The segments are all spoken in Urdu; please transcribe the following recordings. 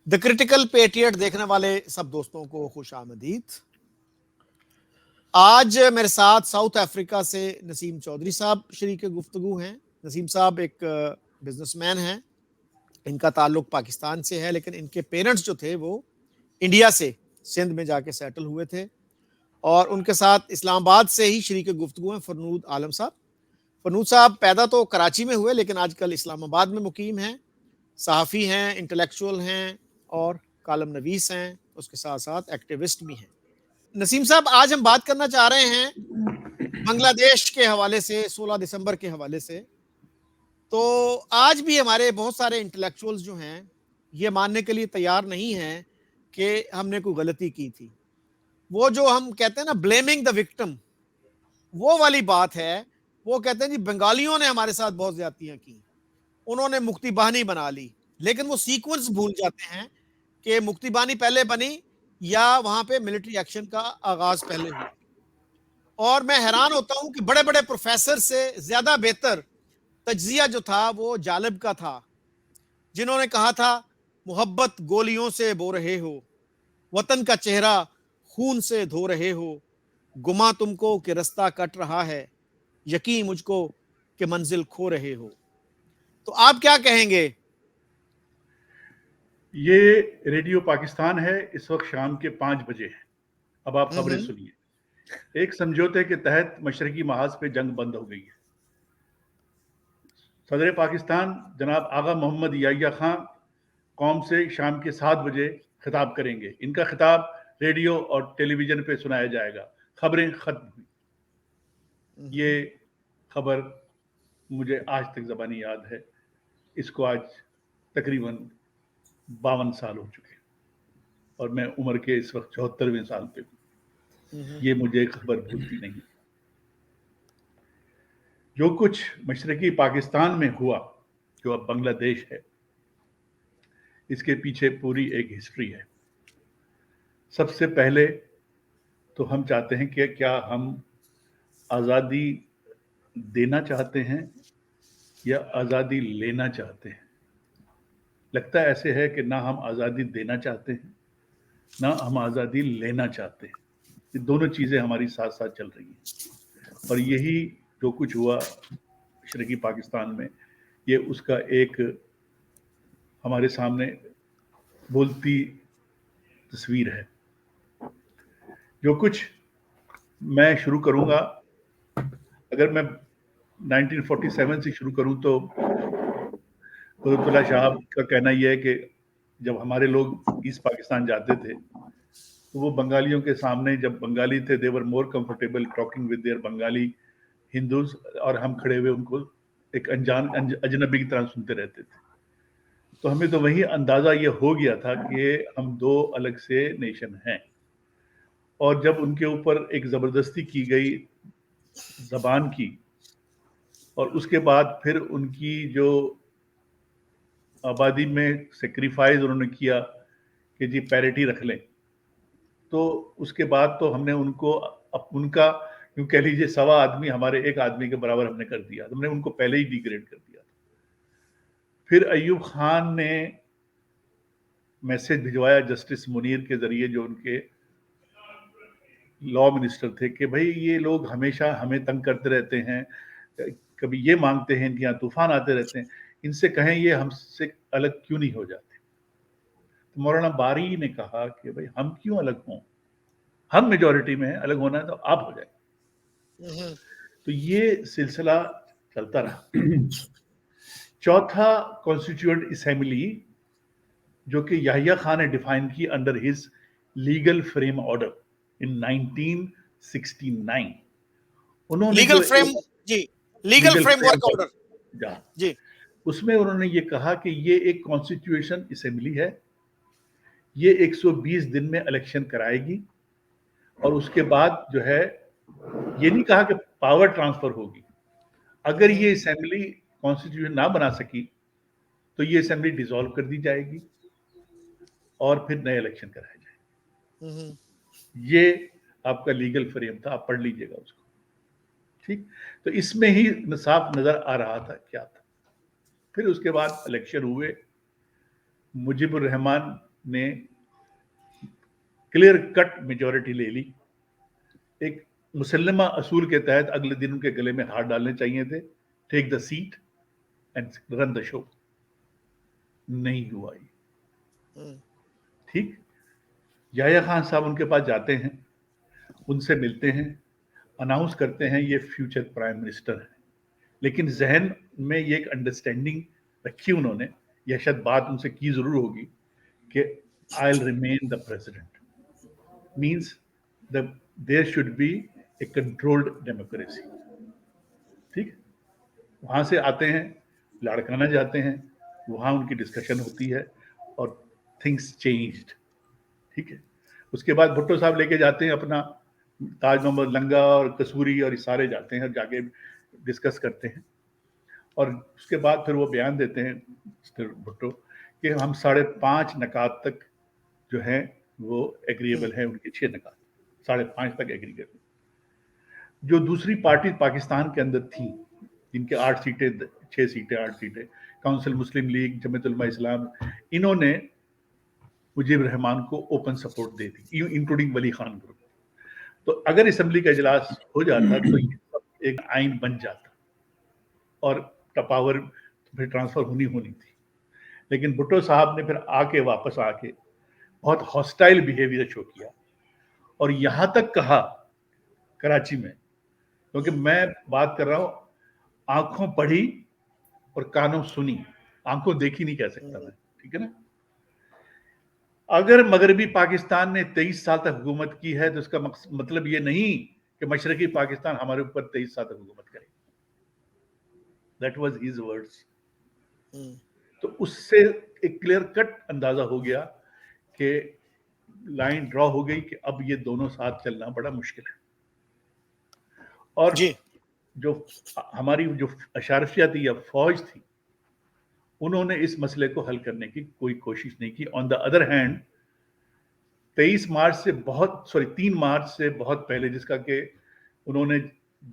دا کرٹیکل پیٹریٹ دیکھنے والے سب دوستوں کو خوش آمدید. آج میرے ساتھ ساؤتھ افریقہ سے نسیم چودھری صاحب شریک گفتگو ہیں. نسیم صاحب ایک بزنس مین ہیں. ان کا تعلق پاکستان سے ہے، لیکن ان کے پیرنٹس جو تھے وہ انڈیا سے سندھ میں جا کے سیٹل ہوئے تھے، اور ان کے ساتھ اسلام آباد سے ہی شریک گفتگو ہیں فرنود عالم صاحب. فرنود صاحب پیدا تو کراچی میں ہوئے، لیکن آج کل اسلام آباد میں مقیم ہیں. صحافی ہیں، انٹلیکچوئل ہیں اور کالم نویس ہیں، اس کے ساتھ ساتھ ایکٹیوسٹ بھی ہیں. نسیم صاحب، آج ہم بات کرنا چاہ رہے ہیں بنگلہ دیش کے حوالے سے، 16 دسمبر کے حوالے سے. تو آج بھی ہمارے بہت سارے انٹلیکچوئلز جو ہیں یہ ماننے کے لیے تیار نہیں ہیں کہ ہم نے کوئی غلطی کی تھی. وہ جو ہم کہتے ہیں نا بلیمنگ دا وکٹم، وہ والی بات ہے. وہ کہتے ہیں جی بنگالیوں نے ہمارے ساتھ بہت زیادتیاں کی، انہوں نے مکتی بانی بنا لی، لیکن وہ سیکوینس بھول جاتے ہیں کہ مکتی بانی پہلے بنی یا وہاں پہ ملٹری ایکشن کا آغاز پہلے ہوا. اور میں حیران ہوتا ہوں کہ بڑے بڑے پروفیسر سے زیادہ بہتر تجزیہ جو تھا وہ جالب کا تھا، جنہوں نے کہا تھا محبت گولیوں سے بو رہے ہو، وطن کا چہرہ خون سے دھو رہے ہو، گما تم کو کہ رستہ کٹ رہا ہے، یقین مجھ کو کہ منزل کھو رہے ہو. تو آپ کیا کہیں گے؟ یہ ریڈیو پاکستان ہے، اس وقت شام کے 5 بجے ہے. اب آپ خبریں سنیے. ایک سمجھوتے کے تحت مشرقی محاذ پہ جنگ بند ہو گئی ہے. صدر پاکستان جناب آغا محمد یحییٰ خان قوم سے شام کے 7 بجے خطاب کریں گے. ان کا خطاب ریڈیو اور ٹیلی ویژن پہ سنایا جائے گا. خبریں ختم ہوئی. یہ خبر مجھے آج تک زبانی یاد ہے. اس کو آج تقریباً 52 سال ہو چکے اور میں عمر کے اس وقت 74ویں سال پہ ہوں. یہ مجھے خبر بھولتی نہیں. جو کچھ مشرقی پاکستان میں ہوا، جو اب بنگلہ دیش ہے، اس کے پیچھے پوری ایک ہسٹری ہے. سب سے پہلے تو ہم چاہتے ہیں کہ کیا ہم آزادی دینا چاہتے ہیں یا آزادی لینا چاہتے ہیں؟ لگتا ہے ایسے ہے کہ نہ ہم آزادی دینا چاہتے ہیں نہ ہم آزادی لینا چاہتے ہیں. یہ دونوں چیزیں ہماری ساتھ ساتھ چل رہی ہیں، اور یہی جو کچھ ہوا مشرقی پاکستان میں، یہ اس کا ایک ہمارے سامنے بولتی تصویر ہے. جو کچھ میں شروع کروں گا، اگر میں 1947 سے شروع کروں تو قدرت اللہ شاہ کا کہنا یہ ہے کہ جب ہمارے لوگ ایسٹ پاکستان جاتے تھے تو وہ بنگالیوں کے سامنے، جب بنگالی تھے they were more comfortable talking with their Bengali Hindus, اور ہم کھڑے ہوئے ان کو ایک اجنبی کی طرح سنتے رہتے تھے. تو ہمیں تو وہی اندازہ یہ ہو گیا تھا کہ ہم دو الگ سے نیشن ہیں. اور جب ان کے اوپر ایک زبردستی کی گئی زبان کی، اور اس کے بعد پھر ان کی جو آبادی میں سیکریفائز انہوں نے کیا کہ جی پیرٹی رکھ لیں، تو اس کے بعد تو ہم نے ان کو ان کا یوں کہہ لیجیے 1.25 آدمی ہمارے 1 آدمی کے برابر ہم نے کر دیا. ہم نے ان کو پہلے ہی ڈیگریڈ کر دیا تھا. پھر ایوب خان نے میسج بھجوایا جسٹس منیر کے ذریعے، جو ان کے لا منسٹر تھے، کہ بھئی یہ لوگ ہمیشہ ہمیں تنگ کرتے رہتے ہیں، کبھی یہ مانگتے ہیں، ان کے یہاں طوفان آتے رہتے ہیں، ان سے کہیں یہ ہم سے الگ کیوں نہیں ہو جاتے. تو مولانا باری نے کہا کہ بھئی ہم کیوں الگ ہوں، ہم میجورٹی میں ہیں، الگ ہونا ہے تو آپ ہو جائیں. تو یہ سلسلہ چلتا رہا. چوتھا کانسٹیٹیوئنٹ اسمبلی جو کہ یحییٰ خان نے ڈیفائن کی under his legal frame order in 1969. انہوں نے لیگل جو فریم ورک آرڈر، جی، اس میں انہوں نے یہ کہا کہ یہ ایک کانسٹیٹیوشن اسمبلی ہے، یہ 120 دن میں الیکشن کرائے گی، اور اس کے بعد جو ہے یہ نہیں کہا کہ پاور ٹرانسفر ہوگی. اگر یہ اسمبلی کانسٹیٹیوشن نہ بنا سکی تو یہ اسمبلی ڈیزالو کر دی جائے گی اور پھر نئے الیکشن کرائے جائیں. یہ آپ کا لیگل فریم تھا، آپ پڑھ لیجئے گا اس کو. ٹھیک، تو اس میں ہی صاف نظر آ رہا تھا کیا تھا. پھر اس کے بعد الیکشن ہوئے. مجیب الرحمان نے کلیئر کٹ میجورٹی لے لی. ایک مسلمہ اصول کے تحت اگلے دن ان کے گلے میں ہاتھ ڈالنے چاہیے تھے, ٹیک دا سیٹ اینڈ رن دا شو. نہیں ہوا یہ. ٹھیک, یحییٰ خان صاحب ان کے پاس جاتے ہیں, ان سے ملتے ہیں, اناؤنس کرتے ہیں یہ فیوچر پرائم منسٹر ہے. لیکن ذہن میں یہ ایک انڈرسٹینڈنگ رکھی انہوں نے, یہ شاید بات ان سے کی ضرور ہوگی کہ I'll remain the president. Means that there should be a controlled democracy. ٹھیک, وہاں سے آتے ہیں, لاڑکانہ جاتے ہیں, وہاں ان کی ڈسکشن ہوتی ہے اور things changed. ٹھیک ہے, اس کے بعد بھٹو صاحب لے کے جاتے ہیں اپنا تاج محمد لنگا اور کسوری اور سارے جاتے ہیں, جا کے ڈسکس کرتے ہیں. اور اس کے بعد پھر وہ بیان دیتے ہیں مسٹر بھٹو کہ ہم 5.5 نکات تک جو ہیں وہ ایگریبل ہیں, ان کے 6 نکات 5.5 تک ایگریبل. جو دوسری پارٹی پاکستان کے اندر تھیں, جن کے 8 سیٹیں 6 سیٹیں 8 سیٹیں, کونسل مسلم لیگ, جمعیت علماء اسلام, انہوں نے مجیب الرحمان کو اوپن سپورٹ دے دی, انکلوڈنگ ولی خان گروپ. تو اگر اسمبلی کا اجلاس ہو جاتا تو یہ سب ایک آئین بن جاتا اور پاور پھر ٹرانسفر ہونی تھی. لیکن بھٹو صاحب نے پھر واپس آ کے بہت ہاسٹائل بیہیویئر شو کیا, اور یہاں تک کہا کراچی میں, کیونکہ میں بات کر رہا ہوں آنکھوں پڑھی اور کانوں سنی, آنکھوں دیکھی نہیں کہہ سکتا میں, ٹھیک ہے نا. اگر مغربی پاکستان نے 23 سال تک حکومت کی ہے تو اس کا مطلب یہ نہیں کہ مشرقی پاکستان ہمارے اوپر 23 سال تک حکومت کرے. That was his words. تو اس سے ایک کلیئر کٹ اندازہ ہو گیا کہ لائن ڈرا ہو گئی کہ اب یہ دونوں ساتھ چلنا بڑا مشکل ہے. اور جو ہماری جو اشارفیہ تھی یا فوج تھی, انہوں نے اس مسئلے کو حل کرنے کی کوئی کوشش نہیں کی. آن دا ادر ہینڈ 3 مارچ سے بہت پہلے, جس کا کہ انہوں نے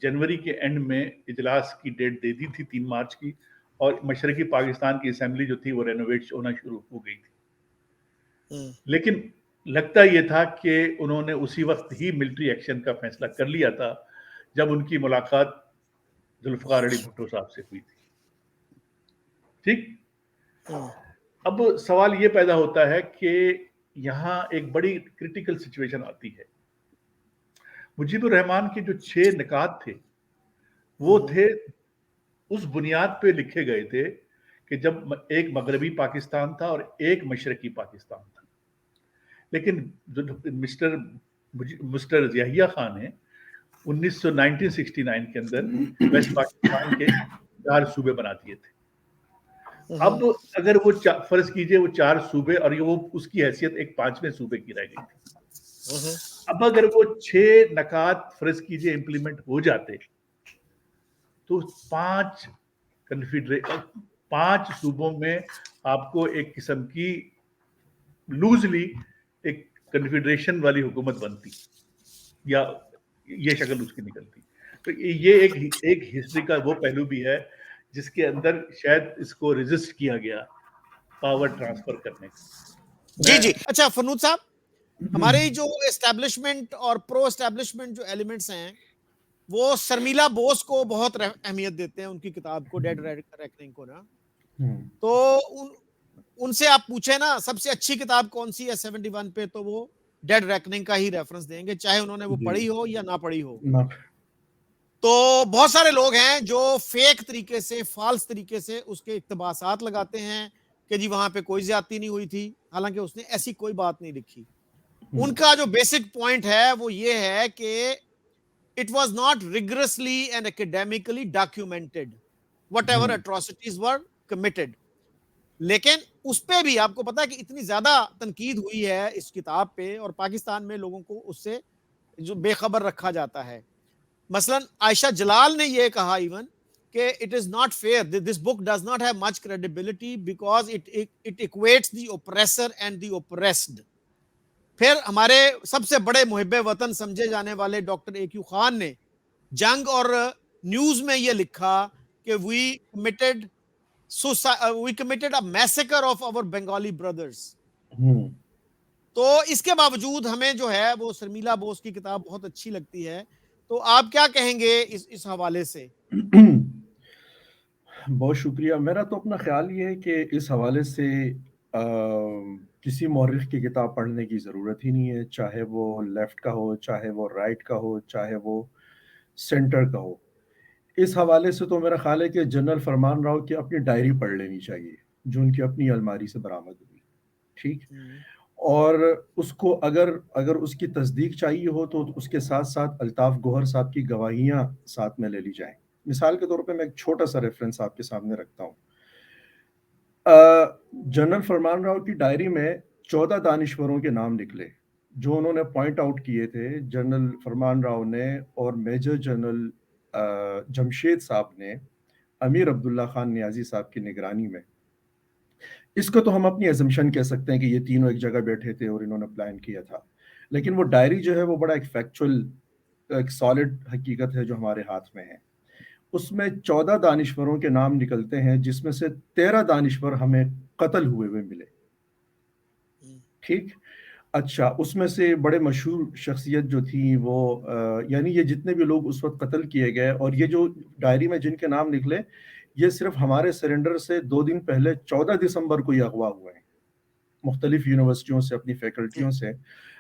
جنوری کے اینڈ میں اجلاس کی ڈیٹ دے دی تھی 3 مارچ کی, اور مشرقی پاکستان کی اسمبلی جو تھی وہ رینوویٹ ہونا شروع ہو گئی تھی. لیکن لگتا یہ تھا کہ انہوں نے اسی وقت ہی ملٹری ایکشن کا فیصلہ کر لیا تھا جب ان کی ملاقات ذوالفقار علی بھٹو صاحب سے ہوئی تھی. ٹھیک, اب سوال یہ پیدا ہوتا ہے کہ یہاں ایک بڑی کرٹیکل سچویشن آتی ہے. مجیب الرحمان کے جو 6 نکات تھے وہ تھے اس بنیاد پہ لکھے گئے تھے کہ جب ایک مغربی پاکستان تھا اور ایک مشرقی پاکستان تھا. لیکن مسٹر یحییٰ خان نے 1969 کے اندر ویسٹ پاکستان کے 4 صوبے بنا دیے تھے. اب اگر وہ فرض کیجئے وہ 4 صوبے اور وہ اس کی حیثیت ایک 5ویں صوبے کی رہ گئی تھی. اب اگر وہ 6 نکات فرض کیجئے امپلیمنٹ ہو جاتے تو 5 صوبوں میں آپ کو ایک قسم کی لوزلی ایک کنفیڈریشن والی حکومت بنتی, یا یہ شکل اس کی نکلتی. تو یہ ایک ہسٹری کا وہ پہلو بھی ہے جس کے اندر شاید اس کو ریزسٹ کیا گیا پاور ٹرانسفر کرنے کا. جی. اچھا فنود صاحب, ہمارے جو اسٹیبلشمنٹ اور پرو اسٹیبلشمنٹ جو ایلیمنٹس ہیں وہ شرمیلا بوس کو بہت اہمیت دیتے ہیں, ان کی کتاب کو, ڈیڈ ریکننگ کو نا. تو ان سے آپ پوچھیں نا سب سے اچھی کتاب کون سی ہے 71 پہ, تو وہ ڈیڈ ریکننگ کا ہی ریفرنس دیں گے, چاہے انہوں نے وہ پڑھی ہو یا نہ پڑھی ہو. تو بہت سارے لوگ ہیں جو فیک طریقے سے, فالس طریقے سے اس کے اقتباسات لگاتے ہیں کہ جی وہاں پہ کوئی زیادتی نہیں ہوئی تھی, حالانکہ اس نے ایسی کوئی بات نہیں لکھی. ان کا جو بیسک پوائنٹ ہے وہ یہ ہے کہ it was not rigorously and academically documented whatever atrocities were committed. لیکن اس پہ بھی آپ کو پتا ہے کہ اتنی زیادہ تنقید ہوئی ہے اس کتاب پہ, اور پاکستان میں لوگوں کو اس سے جو بے خبر رکھا جاتا ہے. مثلا عائشہ جلال نے یہ کہا ایون کہ it is not fair, this book does not have much credibility because it equates the oppressor and the oppressed. پھر ہمارے سب سے بڑے محب وطن سمجھے جانے والے ڈاکٹر اے کیو خان نے جنگ اور نیوز میں یہ لکھا کہ we committed a massacre of our Bengali brothers. تو اس کے باوجود ہمیں جو ہے وہ شرمیلا بوس کی کتاب بہت اچھی لگتی ہے. تو آپ کیا کہیں گے اس حوالے سے؟ بہت شکریہ. میرا تو اپنا خیال یہ ہے کہ اس حوالے سے کسی مورخ کی کتاب پڑھنے کی ضرورت ہی نہیں ہے، چاہے وہ لیفٹ کا ہو، چاہے وہ رائٹ کا ہو، چاہے وہ سینٹر کا ہو. اس حوالے سے تو میرا خیال ہے کہ جنرل فرمان راؤ کی اپنی ڈائری پڑھ لینی چاہیے جو ان کی اپنی الماری سے برآمد ہوئی. ٹھیک. اور اس کو اگر اس کی تصدیق چاہیے ہو تو اس کے ساتھ ساتھ الطاف گوہر صاحب کی گواہیاں ساتھ میں لے لی جائیں. مثال کے طور پہ میں ایک چھوٹا سا ریفرنس آپ کے سامنے رکھتا ہوں. جنرل فرمان راؤ کی ڈائری میں 14 دانشوروں کے نام نکلے جو انہوں نے پوائنٹ آؤٹ کیے تھے. جنرل فرمان راؤ نے اور میجر جنرل جمشید صاحب نے امیر عبداللہ خان نیازی صاحب کی نگرانی میں. اس کو تو ہم اپنی ایزمپشن کہہ سکتے ہیں کہ یہ تینوں ایک جگہ بیٹھے تھے اور انہوں نے پلان کیا تھا، لیکن وہ ڈائری جو ہے وہ بڑا ایک فیکچول ایک سالڈ حقیقت ہے جو ہمارے ہاتھ میں ہے. اس میں 14 دانشوروں کے نام نکلتے ہیں جس میں سے 13 دانشور ہمیں قتل ہوئے ملے. ٹھیک. اچھا، اس میں سے بڑے مشہور شخصیت جو تھی وہ یعنی یہ جتنے بھی لوگ اس وقت قتل کیے گئے اور یہ جو ڈائری میں جن کے نام نکلے یہ صرف ہمارے سرنڈر سے 2 دن پہلے 14 دسمبر کو یہ اغوا ہوئے ہیں مختلف یونیورسٹیوں سے، اپنی فیکلٹیوں سے.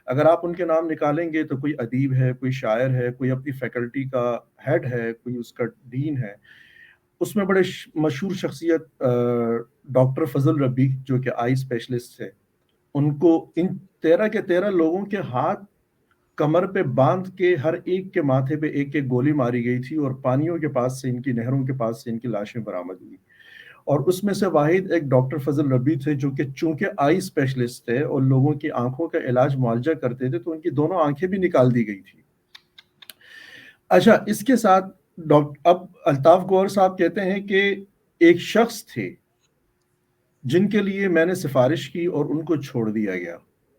اگر آپ ان کے نام نکالیں گے تو کوئی ادیب ہے، کوئی شاعر ہے، کوئی اپنی فیکلٹی کا ہیڈ ہے، کوئی اس کا ڈین ہے. اس میں بڑے مشہور شخصیت ڈاکٹر فضل ربی جو کہ آئی اسپیشلسٹ ہے، ان کو ان 13 کے 13 لوگوں کے ہاتھ کمر پہ باندھ کے ہر ایک کے ماتھے پہ ایک ایک گولی ماری گئی تھی اور پانیوں کے پاس سے، ان کی نہروں کے پاس سے ان کی لاشیں برآمد ہوئی. اور اس میں سے واحد ایک ڈاکٹر فضل ربی تھے جو کہ چونکہ آئی اسپیشلسٹ تھے اور لوگوں کی آنکھوں کا علاج معالجہ کرتے تھے تو ان کی دونوں آنکھیں بھی نکال دی گئی تھی. اچھا، اس کے ساتھ اب الطاف گوہر صاحب کہتے ہیں کہ ایک شخص تھے جن کے لیے میں نے سفارش کی اور ان کو چھوڑ دیا گیا.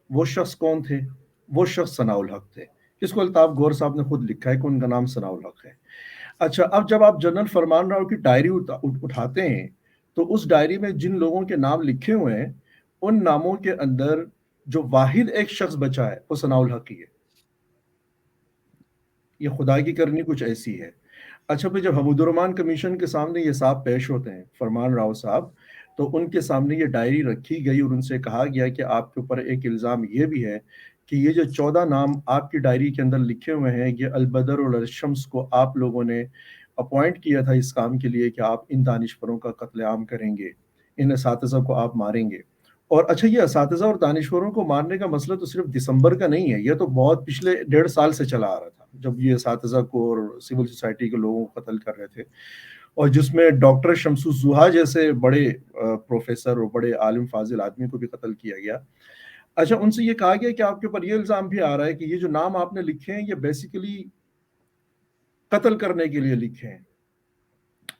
وہ شخص کون تھے؟ وہ شخص ثناء الحق تھے. اس کو الطاف گوہر صاحب نے خود لکھا ہے کہ ان کا نام ثناء الحق ہے. اچھا، اب جب آپ جنرل فرمان راؤ کی ڈائری اٹھاتے ہیں تو اس ڈائری میں جن لوگوں کے نام لکھے ہوئے ہیں ان ناموں کے اندر جو واحد ایک شخص بچا ہے وہ ثناء الحق ہی ہے. یہ خدا کی کرنی کچھ ایسی ہے. اچھا، پھر جب حمود الرحمان کمیشن کے سامنے یہ صاحب پیش ہوتے ہیں فرمان راؤ صاحب، تو ان کے سامنے یہ ڈائری رکھی گئی اور ان سے کہا گیا کہ آپ کے اوپر ایک الزام یہ بھی ہے کہ یہ جو 14 نام آپ کی ڈائری کے اندر لکھے ہوئے ہیں یہ البدر اور الشمس کو آپ لوگوں نے اپوائنٹ کیا تھا اس کام کے لیے کہ آپ ان دانشوروں کا قتل عام کریں گے، ان اساتذہ کو آپ ماریں گے. اور اچھا، یہ اساتذہ اور دانشوروں کو مارنے کا مسئلہ تو صرف دسمبر کا نہیں ہے، یہ تو بہت پچھلے 1.5 سال سے چلا آ رہا تھا جب یہ اساتذہ کو اور سول سوسائٹی کے لوگوں کو قتل کر رہے تھے، اور جس میں ڈاکٹر شمس الضحیٰ جیسے بڑے پروفیسر اور بڑے عالم فاضل آدمی کو بھی قتل کیا گیا. اچھا، ان سے یہ کہا گیا کہ آپ کے اوپر یہ الزام بھی آ رہا ہے کہ یہ جو نام آپ نے لکھے ہیں یہ بیسیکلی قتل کرنے کے لیے لکھے ہیں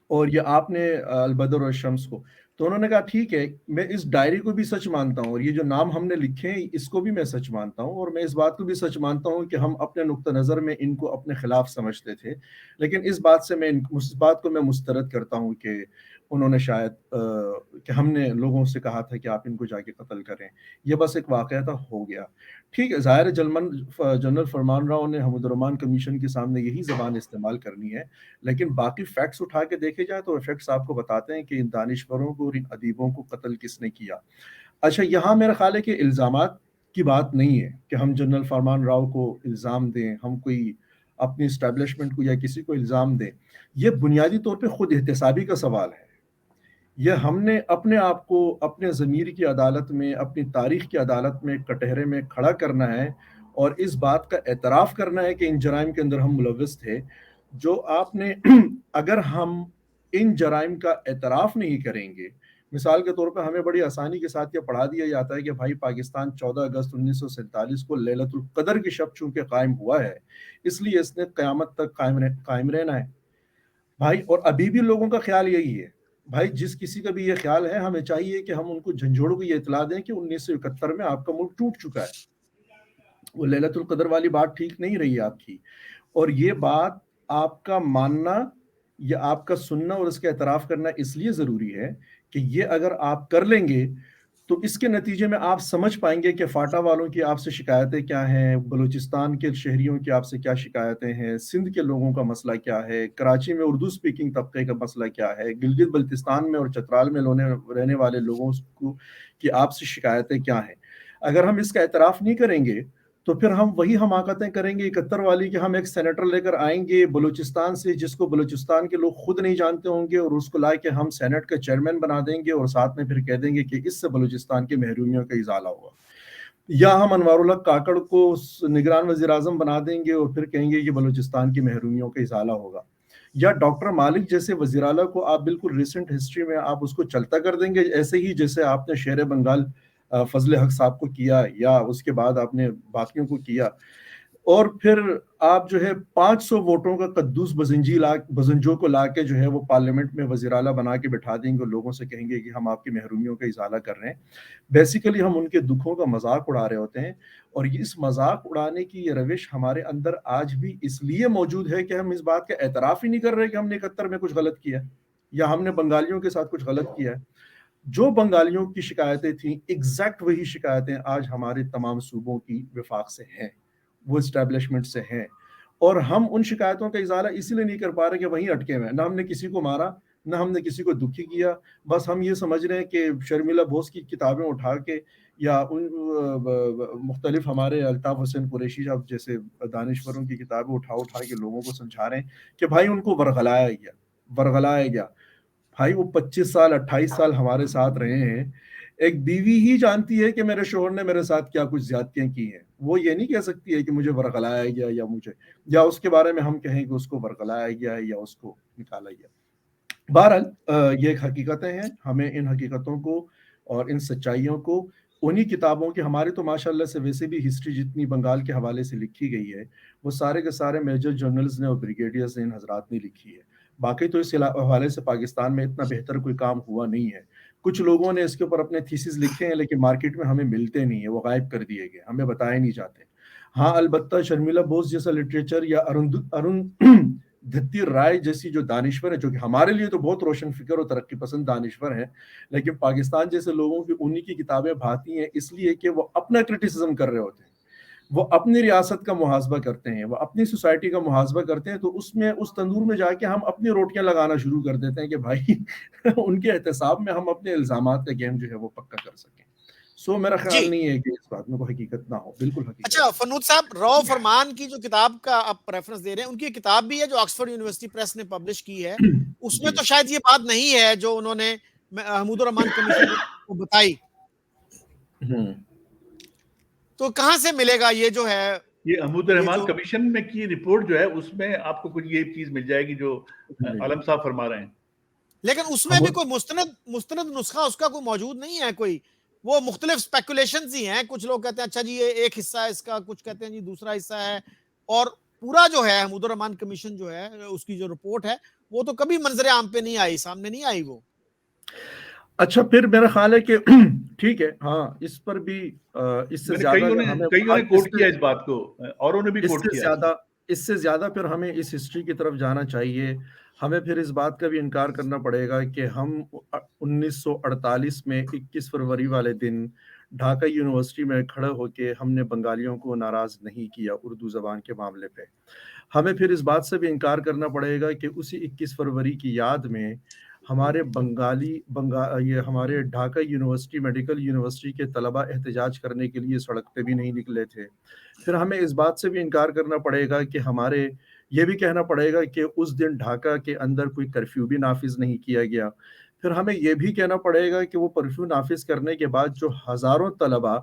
اور یہ آپ نے البدر اور شمس کو. تو انہوں نے کہا ٹھیک ہے، میں اس ڈائری کو بھی سچ مانتا ہوں اور یہ جو نام ہم نے لکھے ہیں اس کو بھی میں سچ مانتا ہوں، اور میں اس بات کو بھی سچ مانتا ہوں کہ ہم اپنے نقطہ نظر میں ان کو اپنے خلاف سمجھتے تھے، لیکن اس بات کو میں مسترد کرتا ہوں کہ انہوں نے شاید کہ ہم نے لوگوں سے کہا تھا کہ آپ ان کو جا کے قتل کریں. یہ بس ایک واقعہ تھا، ہو گیا. ٹھیک ہے، ظاہر جنرل فرمان راؤ نے حمود الرحمان کمیشن کے سامنے یہی زبان استعمال کرنی ہے، لیکن باقی فیکٹس اٹھا کے دیکھے جائے تو فیکٹس آپ کو بتاتے ہیں کہ ان دانشوروں کو اور ان ادیبوں کو قتل کس نے کیا. اچھا، یہاں میرا خیال ہے کہ الزامات کی بات نہیں ہے کہ ہم جنرل فرمان راؤ کو الزام دیں، ہم کوئی اپنی اسٹیبلشمنٹ کو یا کسی کو الزام دیں. یہ بنیادی طور پہ خود احتسابی کا سوال ہے. یہ ہم نے اپنے آپ کو اپنے ضمیر کی عدالت میں، اپنی تاریخ کی عدالت میں کٹہرے میں کھڑا کرنا ہے اور اس بات کا اعتراف کرنا ہے کہ ان جرائم کے اندر ہم ملوث تھے. جو آپ نے اگر ہم ان جرائم کا اعتراف نہیں کریں گے، مثال کے طور پہ ہمیں بڑی آسانی کے ساتھ یہ پڑھا دیا جاتا ہے کہ بھائی پاکستان 14 اگست 1947 کو لیلۃ القدر کی شب چونکہ قائم ہوا ہے اس لیے اس نے قیامت تک قائم رہنا ہے. بھائی، اور ابھی بھی لوگوں کا خیال یہی ہے. بھائی، جس کسی کا بھی یہ خیال ہے ہمیں چاہیے کہ ہم ان کو جھنجھوڑ کو یہ اطلاع دیں کہ 1971 میں آپ کا ملک ٹوٹ چکا ہے. وہ لیلۃ القدر والی بات ٹھیک نہیں رہی آپ کی، اور یہ بات آپ کا ماننا یا آپ کا سننا اور اس کا اعتراف کرنا اس لیے ضروری ہے کہ یہ اگر آپ کر لیں گے تو اس کے نتیجے میں آپ سمجھ پائیں گے کہ فاٹا والوں کی آپ سے شکایتیں کیا ہیں، بلوچستان کے شہریوں کی آپ سے کیا شکایتیں ہیں، سندھ کے لوگوں کا مسئلہ کیا ہے، کراچی میں اردو سپیکنگ طبقے کا مسئلہ کیا ہے، گلگت بلتستان میں اور چترال میں رہنے والے لوگوں کی آپ سے شکایتیں کیا ہیں۔ اگر ہم اس کا اعتراف نہیں کریں گے تو پھر ہم وہی حماقتیں کریں گے 71 والی کہ ہم ایک سینیٹر لے کر آئیں گے بلوچستان سے، جس کو بلوچستان کے لوگ خود نہیں جانتے ہوں گے، اور اس کو لا کے ہم سینٹ کا چیئرمین بنا دیں گے، اور ساتھ میں پھر کہہ دیں گے کہ اس سے بلوچستان کی محرومیوں کا ازالہ ہوگا۔ یا ہم انوار الحق کاکڑ کو نگران وزیر اعظم بنا دیں گے اور پھر کہیں گے کہ بلوچستان کی محرومیوں کا ازالہ ہوگا۔ یا ڈاکٹر مالک جیسے وزیر اعلیٰ کو آپ بالکل ریسنٹ ہسٹری میں آپ اس کو چلتا کر دیں گے، ایسے ہی جیسے آپ نے شیر بنگال فضل حق صاحب کو کیا، یا اس کے بعد آپ نے باقیوں کو کیا، اور پھر آپ جو ہے 500 ووٹوں کا قدوس بزنجو کو لا کے جو ہے وہ پارلیمنٹ میں وزیر اعلیٰ بنا کے بٹھا دیں گے، لوگوں سے کہیں گے کہ ہم آپ کی محرومیوں کا ازالہ کر رہے ہیں۔ بیسیکلی ہم ان کے دکھوں کا مذاق اڑا رہے ہوتے ہیں، اور اس مذاق اڑانے کی یہ روش ہمارے اندر آج بھی اس لیے موجود ہے کہ ہم اس بات کا اعتراف ہی نہیں کر رہے کہ ہم نے 71 میں کچھ غلط کیا ہے، یا ہم نے بنگالیوں کے ساتھ کچھ غلط کیا ہے۔ جو بنگالیوں کی شکایتیں تھیں ایگزیکٹ وہی شکایتیں آج ہمارے تمام صوبوں کی وفاق سے ہیں، وہ اسٹیبلشمنٹ سے ہیں، اور ہم ان شکایتوں کا ازالہ اسی لیے نہیں کر پا رہے کہ وہیں اٹکے ہوئے ہیں۔ نہ ہم نے کسی کو مارا، نہ ہم نے کسی کو دکھی کیا، بس ہم یہ سمجھ رہے ہیں کہ شرمیلا بوس کی کتابیں اٹھا کے، یا ان مختلف ہمارے الطاف حسین قریشی صاحب جیسے دانشوروں کی کتابیں اٹھا کے لوگوں کو سمجھا رہے ہیں کہ بھائی ان کو ورغلایا گیا۔ بھائی وہ 25 سال 28 سال ہمارے ساتھ رہے ہیں، ایک بیوی ہی جانتی ہے کہ میرے شوہر نے میرے ساتھ کیا کچھ زیادتیاں کی ہیں، وہ یہ نہیں کہہ سکتی ہے کہ مجھے ورغلایا گیا، یا اس کے بارے میں ہم کہیں کہ اس کو ورغلایا گیا ہے یا اس کو نکالا گیا۔ بہرحال یہ ایک حقیقتیں ہیں، ہمیں ان حقیقتوں کو اور ان سچائیوں کو انہی کتابوں کی، ہماری تو ماشاءاللہ سے ویسے بھی ہسٹری جتنی بنگال کے حوالے سے لکھی گئی ہے وہ سارے کے سارے میجر جرنلز نے اور بریگیڈیئرز نے ان حضرات نے لکھی ہے۔ باقی تو اس حوالے سے پاکستان میں اتنا بہتر کوئی کام ہوا نہیں ہے۔ کچھ لوگوں نے اس کے اوپر اپنے تھیسز لکھے ہیں لیکن مارکیٹ میں ہمیں ملتے نہیں ہیں، وہ غائب کر دیے گئے، ہمیں بتائے نہیں جاتے۔ ہاں البتہ شرمیلا بوس جیسا لٹریچر، یا ارون دھتی رائے جیسی جو دانشور ہیں، جو کہ ہمارے لیے تو بہت روشن فکر اور ترقی پسند دانشور ہیں، لیکن پاکستان جیسے لوگوں کی انہی کی کتابیں بھاتی ہیں اس لیے کہ وہ اپنا کرٹیسزم کر رہے ہوتے ہیں، وہ اپنی ریاست کا محاسبہ کرتے ہیں، وہ اپنی سوسائٹی کا محاسبہ کرتے ہیں، تو اس میں اس تندور میں جا کے ہم اپنی روٹیاں لگانا شروع کر دیتے ہیں کہ بھائی ان کے احتساب میں ہم اپنے الزامات کا گیم جو ہے وہ پکا کر سکیں۔ سو میرا خیال نہیں ہے کہ اس بات میں کوئی حقیقت نہ ہو، بالکل حقیقت۔ اچھا فنود صاحب، رو فرمان کی جو کتاب کا آپ ریفرنس دے رہے ہیں، ان کی کتاب بھی ہے جو آکسفورڈ یونیورسٹی پریس نے پبلش کی ہے، اس میں تو شاید یہ بات نہیں ہے جو انہوں نے حمود الرحمان کمیشن کو بتائی، تو کہاں سے ملے گا یہ جو ہے؟ یہ حمود الرحمان کمیشن میں کی رپورٹ جو ہے اس میں آپ کو کچھ یہ چیز مل جائے گی جو عالم صاحب فرما رہے ہیں، لیکن اس میں بھی کوئی مستند نسخہ اس کا کوئی موجود نہیں ہے، کوئی وہ مختلف سپیکولیشنز ہی ہیں، کچھ لوگ کہتے ہیں اچھا جی یہ ایک حصہ ہے اس کا، کچھ کہتے ہیں جی دوسرا حصہ ہے، اور پورا جو ہے حمود الرحمان کمیشن جو ہے اس کی جو رپورٹ ہے وہ تو کبھی منظر عام پہ نہیں آئی، سامنے نہیں آئی وہ۔ اچھا پھر میرا خیال ہے کہ ٹھیک ہے، ہاں اس پر بھی اس سے زیادہ کئیوں نے کوٹ کیا اس بات کو، اوروں نے بھی کوٹ کیا، اس سے زیادہ پھر ہمیں اس ہسٹری کی طرف جانا چاہیے۔ ہمیں پھر اس بات کا بھی انکار کرنا پڑے گا کہ ہم 1948 میں 21 فروری والے دن ڈھاکہ یونیورسٹی میں کھڑے ہو کے ہم نے بنگالیوں کو ناراض نہیں کیا اردو زبان کے معاملے پہ۔ ہمیں پھر اس بات سے بھی انکار کرنا پڑے گا کہ اسی 21 فروری کی یاد میں ہمارے ہمارے ڈھاکہ یونیورسٹی میڈیکل یونیورسٹی کے طلبہ احتجاج کرنے کے لیے سڑک پہ بھی نہیں نکلے تھے۔ پھر ہمیں اس بات سے بھی انکار کرنا پڑے گا کہ یہ بھی کہنا پڑے گا کہ اس دن ڈھاکہ کے اندر کوئی کرفیو بھی نافذ نہیں کیا گیا۔ پھر ہمیں یہ بھی کہنا پڑے گا کہ وہ کرفیو نافذ کرنے کے بعد جو ہزاروں طلبہ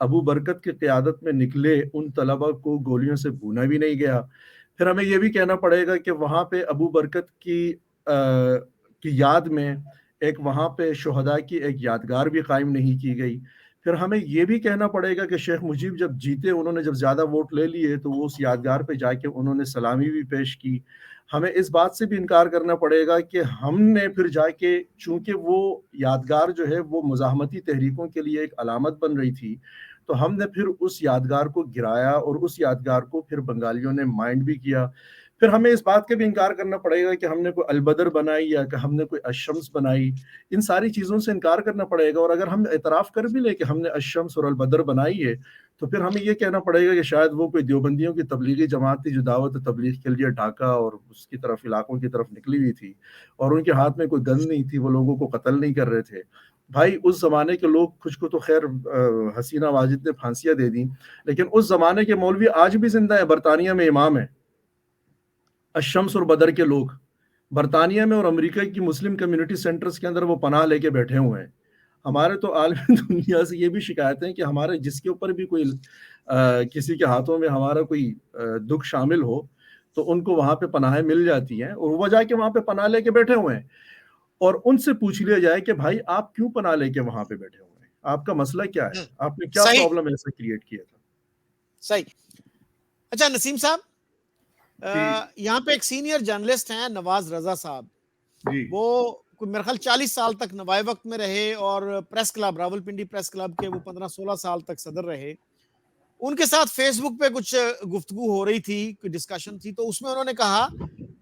ابو برکت کی قیادت میں نکلے، ان طلبہ کو گولیوں سے بھونا بھی نہیں گیا۔ پھر ہمیں یہ بھی کہنا پڑے گا کہ وہاں پہ ابو برکت کی یاد میں ایک وہاں پہ شہداء کی ایک یادگار بھی قائم نہیں کی گئی۔ پھر ہمیں یہ بھی کہنا پڑے گا کہ شیخ مجیب جب جیتے، انہوں نے جب زیادہ ووٹ لے لیے تو وہ اس یادگار پہ جا کے انہوں نے سلامی بھی پیش کی۔ ہمیں اس بات سے بھی انکار کرنا پڑے گا کہ ہم نے پھر جا کے، چونکہ وہ یادگار جو ہے وہ مزاحمتی تحریکوں کے لیے ایک علامت بن رہی تھی، تو ہم نے پھر اس یادگار کو گرایا اور اس یادگار کو پھر بنگالیوں نے مائنڈ بھی کیا۔ پھر ہمیں اس بات کا بھی انکار کرنا پڑے گا کہ ہم نے کوئی البدر بنائی یا کہ ہم نے کوئی الشمس بنائی. ان ساری چیزوں سے انکار کرنا پڑے گا. اور اگر ہم اعتراف کر بھی لیں کہ ہم نے الشمس اور البدر بنائی ہے تو پھر ہمیں یہ کہنا پڑے گا کہ شاید وہ کوئی دیوبندیوں کی تبلیغی جماعت تھی جو دعوت تبلیغ کے لیے ڈھاکہ اور اس کی طرف علاقوں کی طرف نکلی ہوئی تھی اور ان کے ہاتھ میں کوئی گن نہیں تھی, وہ لوگوں کو قتل نہیں کر رہے تھے. بھائی اس زمانے کے لوگ, کچھ کو تو خیر حسینہ واجد نے پھانسیاں دے دیں, لیکن اس زمانے کے مولوی آج بھی زندہ ہیں. برطانیہ میں امام ہیں الشمس اور بدر کے لوگ. برطانیہ میں اور امریکہ کی مسلم کمیونٹی سینٹرز کے اندر وہ پناہ لے کے بیٹھے ہوئے ہیں. ہمارے تو عالمی دنیا سے یہ بھی شکایتیں کہ ہمارے جس کے اوپر بھی کوئی کسی کے ہاتھوں میں ہمارا کوئی دکھ شامل ہو تو ان کو وہاں پہ پناہیں مل جاتی ہیں اور وہ جا کے وہاں پہ پناہ لے کے بیٹھے ہوئے ہیں. اور ان سے پوچھ لیا جائے کہ بھائی آپ کیوں پناہ لے کے وہاں پہ بیٹھے ہوئے ہیں, آپ کا مسئلہ کیا ہے, آپ نے کیا صحیح پرابلم ایسا کریٹ کیا تھا. صحیح. اچھا نسیم صاحب, جی یہاں پہ ایک سینئر جرنلسٹ ہیں نواز رضا صاحب, جی وہ میرے خیال 40 سال تک نوائے وقت میں رہے اور press club, Rawalpindi press club کے وہ 15-16 سال تک صدر رہے. ان کے ساتھ فیس بک پہ کچھ گفتگو ہو رہی تھی, کوئی ڈسکشن تھی, تو اس میں انہوں نے کہا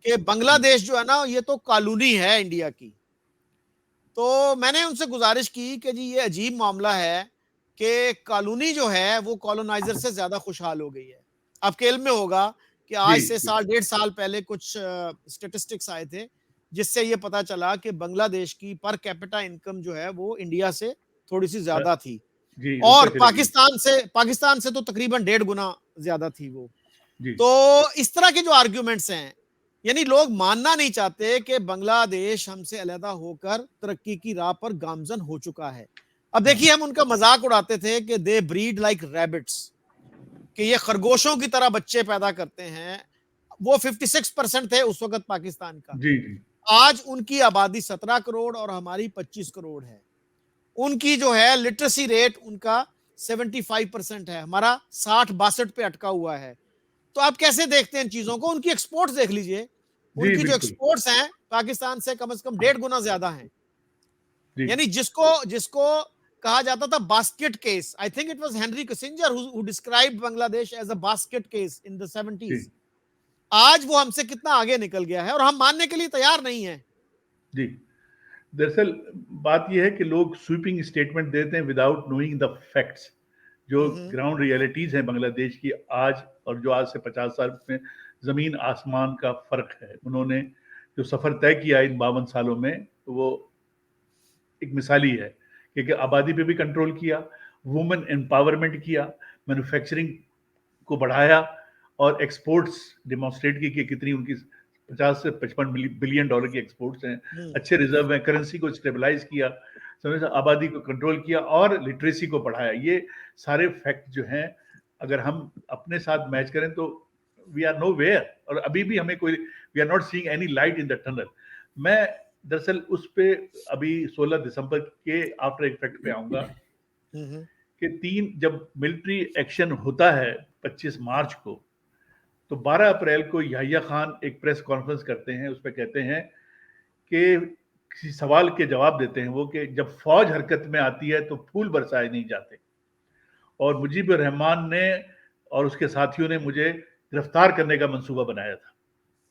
کہ بنگلہ دیش جو ہے نا یہ تو کالونی ہے انڈیا کی. تو میں نے ان سے گزارش کی کہ جی یہ عجیب معاملہ ہے کہ کالونی جو ہے وہ کالونائزر سے زیادہ خوشحال ہو گئی ہے. آپ کے علم میں ہوگا کہ آج سے جی 1.5 سال پہلے کچھ اسٹیٹسٹکس آئے تھے جس سے یہ پتا چلا کہ بنگلہ دیش کی پر کیپٹا انکم جو ہے وہ انڈیا سے تھوڑی سی زیادہ تھی, جی اور اوپر چلے گی. پاکستان سے تو تقریباً 1.5 گنا زیادہ تھی وہ. جی تو اس طرح کے جو آرگیومنٹس ہیں, یعنی لوگ ماننا نہیں چاہتے کہ بنگلہ دیش ہم سے علیحدہ ہو کر ترقی کی راہ پر گامزن ہو چکا ہے. اب دیکھیے ہم ان کا مذاق اڑاتے تھے کہ دے بریڈ لائک ریبٹس, کہ یہ خرگوشوں کی طرح بچے پیدا کرتے ہیں. وہ 56% تھے اس وقت پاکستان کا, جی جی آج ان کی آبادی 17 کروڑ اور ہماری 25 کروڑ ہے. ان کی جو ہے لٹریسی ریٹ ان کا 75% ہے, ہمارا 60-62 پہ اٹکا ہوا ہے. تو آپ کیسے دیکھتے ہیں ان چیزوں کو؟ ان کی ایکسپورٹس دیکھ لیجئے, ان جی کی جو بالکل ایکسپورٹس ہیں پاکستان سے کم از کم 1.5 گنا زیادہ ہیں. جی یعنی جس کو کہا جاتا تھا basket case, I think it was Henry Kissinger who described Bangladesh as a basket case in the 70s. جی آج وہ ہم سے کتنا آگے نکل گیا ہے اور ہم ماننے کے لیے تیار نہیں ہیں. جی دراصل بات یہ ہے کہ لوگ سویپنگ اسٹیٹمنٹ دیتے ہیں وداؤٹ نوئنگ دا فیکٹس. جو گراؤنڈ ریئلٹیز ہیں بنگلہ دیش کی آج اور جو آج سے 50 سال میں زمین آسمان کا فرق ہے. انہوں نے جو سفر طے کیا ان 52 سالوں میں وہ ایک مثالی ہے, کیونکہ آبادی پہ بھی کنٹرول کیا, وومن امپاورمنٹ کیا, مینوفیکچرنگ کو بڑھایا اور ایکسپورٹس ڈیمانسٹریٹ کی کہ کتنی ان کی 50 سے 55 بلین ڈالر کی ایکسپورٹس ہیں, اچھے ریزرو ہیں, کرنسی کو اسٹیبلائز کیا, آبادی کو کنٹرول کیا اور لٹریسی کو بڑھایا. یہ سارے فیکٹ جو ہیں اگر ہم اپنے ساتھ میچ کریں تو وی آر نو ویئر, اور ابھی بھی ہمیں کوئی we are not seeing any light in the tunnel. میں دراصل اس پہ ابھی 16 دسمبر کے آفٹر ایفیکٹ پہ آؤں گا کہ جب ملٹری ایکشن ہوتا ہے 25 مارچ کو, تو 12 اپریل کو یحییٰ خان ایک پریس کانفرنس کرتے ہیں. اس پہ کہتے ہیں کہ کسی سوال کے جواب دیتے ہیں وہ کہ جب فوج حرکت میں آتی ہے تو پھول برسائے نہیں جاتے, اور مجیب الرحمان نے اور اس کے ساتھیوں نے مجھے گرفتار کرنے کا منصوبہ بنایا تھا.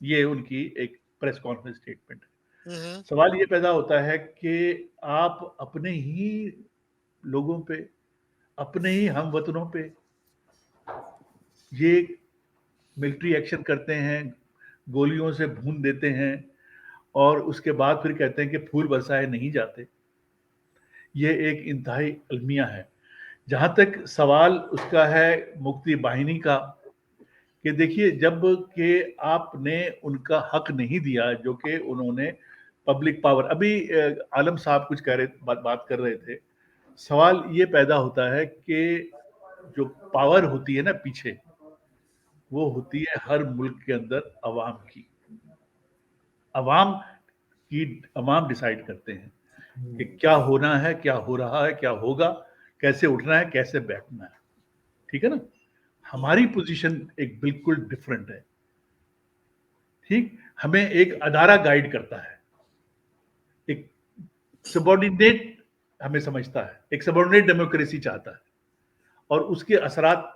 یہ ان کی ایک پریس کانفرنس اسٹیٹمنٹ ہے. سوال یہ پیدا ہوتا ہے کہ آپ اپنے ہی لوگوں پہ, اپنے ہی ہم وطنوں پہ یہ ملٹری ایکشن کرتے ہیں, گولیوں سے بھون دیتے ہیں, اور اس کے بعد پھر کہتے ہیں کہ پھول برسائے نہیں جاتے. یہ ایک انتہائی المیہ ہے. جہاں تک سوال اس کا ہے مکتی باہنی کا, کہ دیکھیے جب کہ آپ نے ان کا حق نہیں دیا جو کہ انہوں نے پبلک پاور, ابھی عالم صاحب کچھ کہہ رہے بات کر رہے تھے, سوال یہ پیدا ہوتا ہے کہ جو پاور ہوتی ہے نا پیچھے, وہ ہوتی ہے ہر ملک کے اندر عوام کی. عوام ڈیسائیڈ کرتے ہیں کہ کیا ہونا ہے, کیا ہو رہا ہے, کیا ہوگا, کیسے اٹھنا ہے, کیسے بیٹھنا ہے. ٹھیک ہے نا. ہماری پوزیشن ایک بالکل ڈفرینٹ ہے. ٹھیک, ہمیں ایک ادارہ گائیڈ کرتا ہے, ایک سبارڈینیٹ ہمیں سمجھتا ہے, ایک سبارڈینیٹ ڈیموکریسی چاہتا ہے, اور اس کے اثرات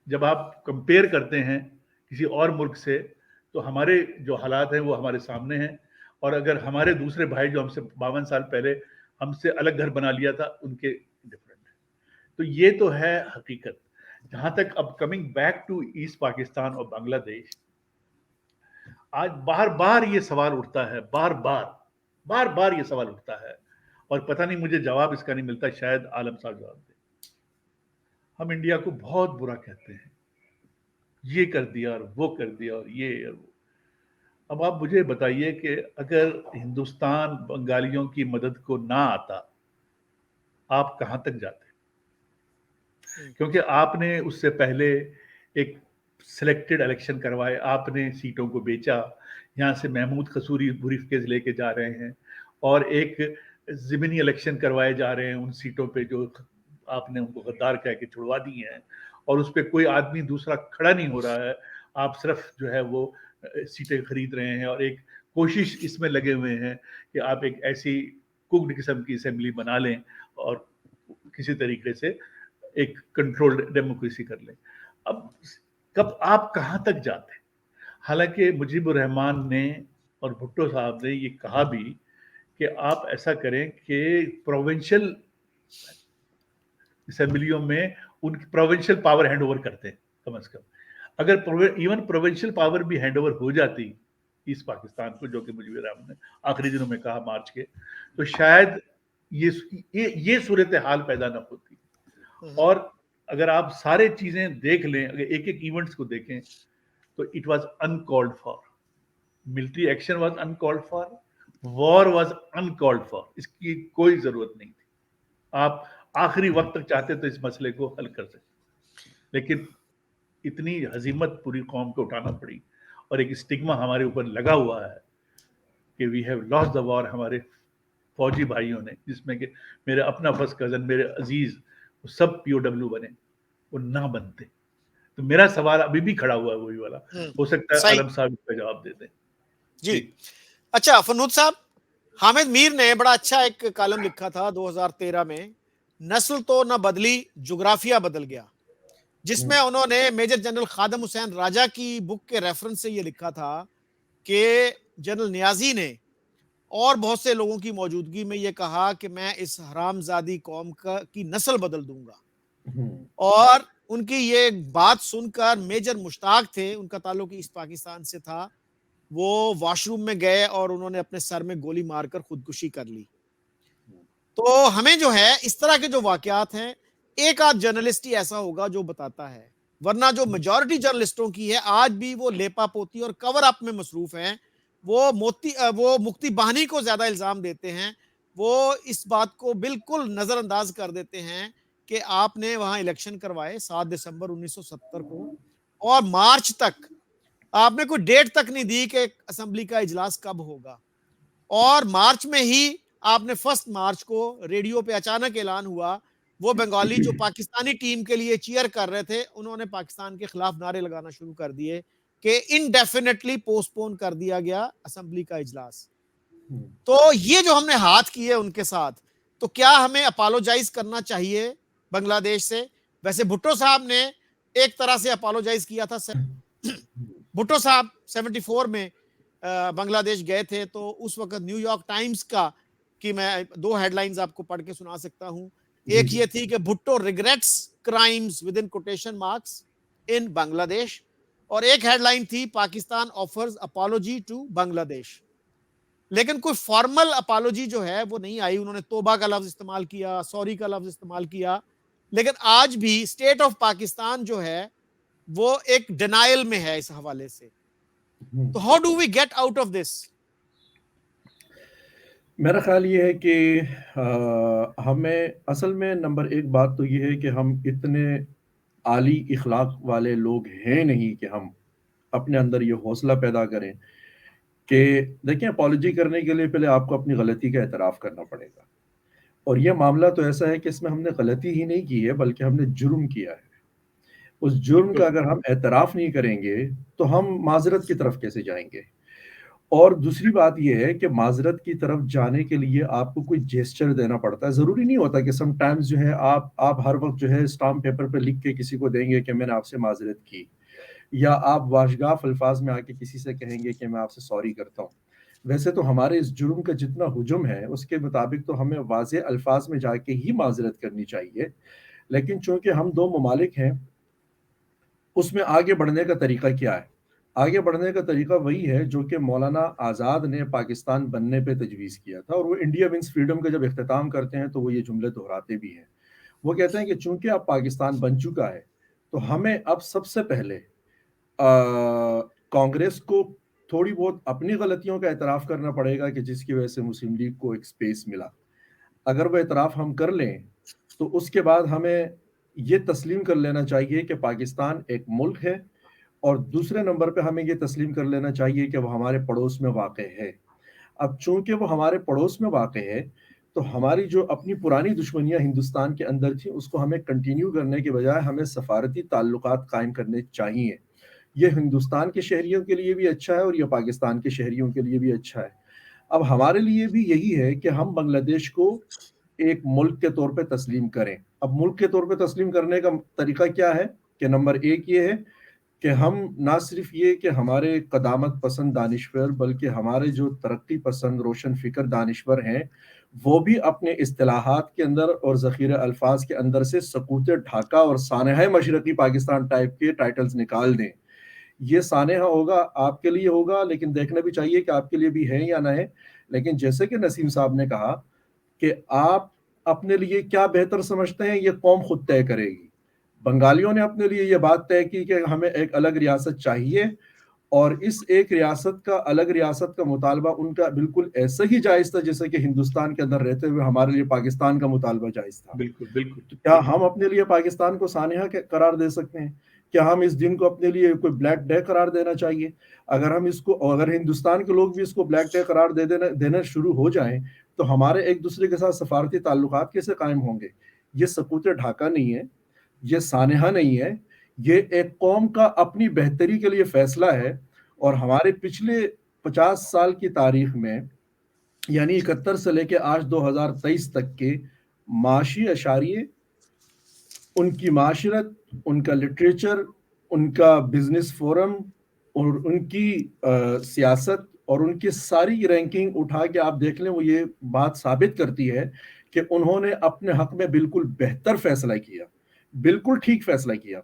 جب آپ کمپیئر کرتے ہیں کسی اور ملک سے تو ہمارے جو حالات ہیں وہ ہمارے سامنے ہیں, اور اگر ہمارے دوسرے بھائی جو ہم سے 52 سال پہلے ہم سے الگ گھر بنا لیا تھا ان کے ڈفرینٹ ہے. تو یہ تو ہے حقیقت. جہاں تک اب coming back to East Pakistan اور بنگلہ دیش, آج بار بار یہ سوال اٹھتا ہے, بار بار یہ سوال اٹھتا ہے, اور پتہ نہیں مجھے جواب اس کا نہیں ملتا, شاید عالم صاحب جواب دیں. ہم انڈیا کو بہت برا کہتے ہیں, یہ کر دیا اور وہ کر دیا اور یہ اور وہ. اب آپ مجھے بتائیے کہ اگر ہندوستان بنگالیوں کی مدد کو نہ آتا, آپ کہاں تک جاتے؟ کیونکہ آپ نے اس سے پہلے ایک سلیکٹڈ الیکشن کروائے, آپ نے سیٹوں کو بیچا, یہاں سے محمود قصوری بریف کیس لے کے جا رہے ہیں, اور ایک ضمنی الیکشن کروائے جا رہے ہیں ان سیٹوں پہ جو آپ نے ان کو غدار کہہ کے چھڑوا دی ہیں, اور اس پہ کوئی آدمی دوسرا کھڑا نہیں ہو رہا ہے. آپ صرف جو ہے وہ سیٹیں خرید رہے ہیں, اور ایک کوشش اس میں لگے ہوئے ہیں کہ آپ ایک ایسی کوکڈ قسم کی اسمبلی بنا لیں اور کسی طریقے سے ایک کنٹرول ڈیموکریسی کر لیں. اب کب آپ کہاں تک جاتے؟ حالانکہ مجیب الرحمان نے اور بھٹو صاحب نے یہ کہا بھی کہ آپ ایسا کریں کہ پروونشل اسمبلیوں میں ان کی پروونشل پاور ہینڈ اوور کرتے ہیں. کم از کم اگر ایون پروونشل پاور بھی ہینڈ اوور ہو جاتی ایسٹ پاکستان کو, جو کہ مجیب الرحمان نے آخری دنوں میں کہا مارچ کے, تو شاید یہ صورتحال پیدا نہ ہوتی. اور اگر آپ سارے چیزیں دیکھ لیں, اگر ایک ایک ایونٹس کو دیکھیں, تو it was uncalled for. Military action was uncalled for, war was uncalled for. اس کی کوئی ضرورت نہیں تھی. آپ آخری وقت تک چاہتے تو اس مسئلے کو حل کر سکتے, لیکن اتنی ہزیمت پوری قوم کو اٹھانا پڑی, اور ایک اسٹگما ہمارے اوپر لگا ہوا ہے کہ وی ہیو لاسٹ دا وار. ہمارے فوجی بھائیوں نے, جس میں کہ میرے اپنا فرسٹ کزن, میرے عزیز, وہ سب پی او ڈبلیو بنے, وہ نہ بنتے. تو میرا سوال ابھی بھی کھڑا ہوا ہے وہی والا, ہو سکتا ہے عالم صاحب اس کا جواب دے دیں. جی اچھا فنود صاحب, حامد میر نے بڑا اچھا ایک کالم لکھا تھا 2013 میں, نسل تو نہ بدلی جغرافیہ بدل گیا, جس میں انہوں نے میجر جنرل خادم حسین راجہ کی بک کے ریفرنس سے یہ لکھا تھا کہ جنرل نیازی نے اور بہت سے لوگوں کی موجودگی میں یہ کہا کہ میں اس حرام زادی قوم کی نسل بدل دوں گا. اور ان کی یہ بات سن کر میجر مشتاق تھے, ان کا تعلق ایسٹ پاکستان سے تھا, وہ واش روم میں گئے اور انہوں نے اپنے سر میں گولی مار کر خودکشی کر لی. تو ہمیں جو ہے اس طرح کے جو واقعات ہیں, ایک آدھ جرنلسٹ ہی ایسا ہوگا جو بتاتا ہے, ورنہ جو میجورٹی جرنلسٹوں کی ہے آج بھی وہ لیپا پوتی اور کور اپ میں مصروف ہیں. وہ مفتی بہانی کو زیادہ الزام دیتے ہیں, وہ اس بات کو بالکل نظر انداز کر دیتے ہیں کہ آپ نے وہاں الیکشن کروائے 7 دسمبر 1970 کو, اور مارچ تک آپ نے کوئی ڈیٹ تک نہیں دی کہ اسمبلی کا اجلاس کب ہوگا, اور مارچ میں ہی آپ نے 1 مارچ کو ریڈیو پہ اچانک اعلان ہوا. وہ بنگالی جو پاکستانی ٹیم کے لیے چیئر کر رہے تھے, انہوں نے پاکستان کے خلاف نعرے لگانا شروع کر دیے کہ انڈیفینیٹلی پوسٹ پون کر دیا گیا اسمبلی کا اجلاس. تو یہ جو ہم نے ہاتھ کیے ان کے ساتھ, تو کیا ہمیں اپالوجائز کرنا چاہیے بنگلہ دیش سے؟ ویسے بھٹو صاحب نے ایک طرح سے اپالوجائز کیا تھا. بھٹو صاحب 74 میں بنگلہ دیش گئے تھے, تو اس وقت نیو یارک ٹائمز کا کی میں 2 ہیڈ لائنز آپ کو پڑھ کے سنا سکتا ہوں. ایک یہ تھی کہ Bhutto regrets crimes with in quotation marks in Bangladesh, اور ایک ہیڈ لائن تھی Pakistan offers apology to Bangladesh. لیکن کوئی فارمل اپالوجی جو ہے وہ نہیں آئی. انہوں نے توبہ کا لفظ استعمال کیا, سوری کا لفظ استعمال کیا, لیکن آج بھی اسٹیٹ آف پاکستان جو ہے وہ ایک ڈینائل میں ہے اس حوالے سے. تو how do we get out of this? میرا خیال یہ ہے کہ ہمیں اصل میں نمبر 1 بات تو یہ ہے کہ ہم اتنے عالی اخلاق والے لوگ ہیں نہیں کہ ہم اپنے اندر یہ حوصلہ پیدا کریں کہ دیکھیں, اپالوجی کرنے کے لیے پہلے آپ کو اپنی غلطی کا اعتراف کرنا پڑے گا. اور یہ معاملہ تو ایسا ہے کہ اس میں ہم نے غلطی ہی نہیں کی ہے بلکہ ہم نے جرم کیا ہے. اس جرم کا اگر ہم اعتراف نہیں کریں گے تو ہم معذرت کی طرف کیسے جائیں گے؟ اور دوسری بات یہ ہے کہ معذرت کی طرف جانے کے لیے آپ کو کوئی جیسچر دینا پڑتا ہے. ضروری نہیں ہوتا کہ سم ٹائمز جو ہے آپ ہر وقت جو ہے اسٹامپ پیپر پہ لکھ کے کسی کو دیں گے کہ میں نے آپ سے معذرت کی. یا آپ واشگاف الفاظ میں آ کے کسی سے کہیں گے کہ میں آپ سے سوری کرتا ہوں. ویسے تو ہمارے اس جرم کا جتنا حجم ہے اس کے مطابق تو ہمیں واضح الفاظ میں جا کے ہی معذرت کرنی چاہیے، لیکن چونکہ ہم دو ممالک ہیں اس میں آگے بڑھنے کا طریقہ کیا ہے؟ آگے بڑھنے کا طریقہ وہی ہے جو کہ مولانا آزاد نے پاکستان بننے پہ تجویز کیا تھا، اور وہ انڈیا ونس فریڈم کا جب اختتام کرتے ہیں تو وہ یہ جملے دہراتے بھی ہیں. وہ کہتے ہیں کہ چونکہ اب پاکستان بن چکا ہے تو ہمیں اب سب سے پہلے کانگریس کو تھوڑی بہت اپنی غلطیوں کا اعتراف کرنا پڑے گا کہ جس کی وجہ سے مسلم لیگ کو ایک سپیس ملا. اگر وہ اعتراف ہم کر لیں تو اس کے بعد ہمیں یہ تسلیم کر لینا چاہیے کہ پاکستان ایک ملک ہے، اور دوسرے نمبر پہ ہمیں یہ تسلیم کر لینا چاہیے کہ وہ ہمارے پڑوس میں واقع ہے. اب چونکہ وہ ہمارے پڑوس میں واقع ہے تو ہماری جو اپنی پرانی دشمنیاں ہندوستان کے اندر تھیں اس کو ہمیں کنٹینیو کرنے کے بجائے ہمیں سفارتی تعلقات قائم کرنے چاہیے. یہ ہندوستان کے شہریوں کے لیے بھی اچھا ہے اور یہ پاکستان کے شہریوں کے لیے بھی اچھا ہے. اب ہمارے لیے بھی یہی ہے کہ ہم بنگلہ دیش کو ایک ملک کے طور پہ تسلیم کریں. اب ملک کے طور پہ تسلیم کرنے کا طریقہ کیا ہے کہ نمبر ایک یہ ہے کہ ہم نہ صرف یہ کہ ہمارے قدامت پسند دانشور بلکہ ہمارے جو ترقی پسند روشن فکر دانشور ہیں وہ بھی اپنے اصطلاحات کے اندر اور ذخیرہ الفاظ کے اندر سے سقوط ڈھاکہ اور سانحہ مشرقی پاکستان ٹائپ کے ٹائٹلز نکال دیں. یہ سانحہ ہوگا آپ کے لیے ہوگا، لیکن دیکھنا بھی چاہیے کہ آپ کے لیے بھی ہے یا نہ ہے. لیکن جیسے کہ نسیم صاحب نے کہا کہ آپ اپنے لیے کیا بہتر سمجھتے ہیں یہ قوم خود طے کرے گی. بنگالیوں نے اپنے لیے یہ بات طے کی کہ ہمیں ایک الگ ریاست چاہیے، اور اس ایک ریاست کا الگ ریاست کا مطالبہ ان کا بالکل ایسا ہی جائز تھا جیسے کہ ہندوستان کے اندر رہتے ہوئے ہمارے لیے پاکستان کا مطالبہ جائز تھا. بالکل بالکل. تو کیا ہم اپنے لیے پاکستان کو سانحہ قرار دے سکتے ہیں؟ کیا ہم اس دن کو اپنے لیے کوئی بلیک ڈے قرار دینا چاہیے؟ اگر ہم اس کو، اگر ہندوستان کے لوگ بھی اس کو بلیک ڈے قرار دینا شروع ہو جائیں تو ہمارے ایک دوسرے کے ساتھ سفارتی تعلقات کیسے قائم ہوں گے؟ یہ سقوط ڈھاکہ نہیں ہے، یہ سانحہ نہیں ہے، یہ ایک قوم کا اپنی بہتری کے لیے فیصلہ ہے. اور ہمارے پچھلے 50 سال کی تاریخ میں یعنی 71 سے لے کے آج 2023 تک کے معاشی اشاریے، ان کی معاشرت، ان کا لٹریچر، ان کا بزنس فورم اور ان کی سیاست اور ان کی ساری رینکنگ اٹھا کے آپ دیکھ لیں، وہ یہ بات ثابت کرتی ہے کہ انہوں نے اپنے حق میں بالکل بہتر فیصلہ کیا، بالکل ٹھیک فیصلہ کیا.